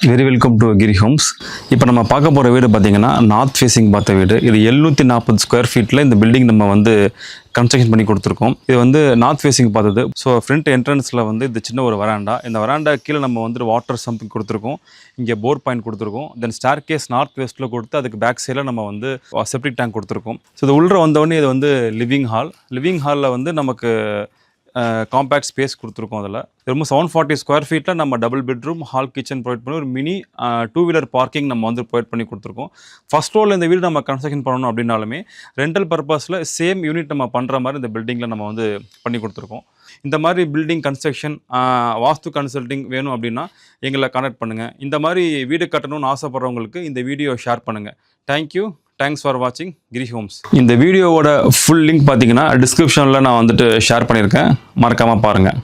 Very welcome to Giri homes. இப்போ நம்ம பார்க்க போகிற வீடு பார்த்தீங்கன்னா நார்த் ஃபேஸிங் பார்த்த வீடு. இது 740 ஸ்கொயர் ஃபீட்டில் இந்த பில்டிங் நம்ம வந்து கன்ஸ்ட்ரக்ஷன் பண்ணி கொடுத்துருக்கோம். இது வந்து நார்த் ஃபேஸிங் பார்த்தது. ஸோ ஃப்ரண்ட் என்ட்ரன்ஸில் வந்து இது சின்ன ஒரு வராண்டா. இந்த வராண்டா கீழே நம்ம வந்து வாட்டர் சம்பிங் கொடுத்துருக்கோம். இங்கே போர் பாயிண்ட் கொடுத்துருக்கோம். தென் ஸ்டார் கேஸ் நார்த் வெஸ்ட்டில் கொடுத்து அதுக்கு பேக் சைடில் நம்ம வந்து செப்டிக் டேங்க் கொடுத்துருக்கோம். ஸோ இது உள்ள வந்தவொடனே இது வந்து லிவிங் ஹால். லிவிங் ஹாலில் வந்து நமக்கு காம்பேக்ட் ஸ்பேஸ் கொடுத்துருக்கோம். அதில் ரொம்ப 740 ஸ்கொயர் ஃபீட்டில் நம்ம double bedroom hall kitchen provide பண்ணி ஒரு மினி 2-வீலர் பார்க்கிங் நம்ம வந்து ப்ரொவைட் பண்ணி கொடுத்துருக்கோம். ஃபர்ஸ்ட் ரோவில் இந்த வீடு நம்ம கன்ஸ்ட்ரக்ஷன் பண்ணணும் அப்படின்னாலுமே ரெண்டல் பர்பஸில் சேம் யூனிட் நம்ம பண்ணுற மாதிரி இந்த பில்டிங்கில் நம்ம வந்து பண்ணி கொடுத்துருக்கோம். இந்த மாதிரி பில்டிங் கன்ஸ்ட்ரக்ஷன் வாஸ்து கன்சல்டிங் வேணும் அப்படின்னா எங்களை கான்டாக்ட் பண்ணுங்கள். இந்த மாதிரி வீடு கட்டணும்னு ஆசைப்படுறவங்களுக்கு இந்த வீடியோ ஷேர் பண்ணுங்கள். தேங்க்யூ. தேங்க்ஸ் ஃபார் வாட்சிங் கிரி ஹோம்ஸ். இந்த வீடியோவோட ஃபுல் லிங்க் பார்த்தீங்கன்னா டிஸ்கிரிப்ஷனில் நான் வந்துட்டு ஷேர் பண்ணியிருக்கேன். மறக்காமல் பாருங்கள்.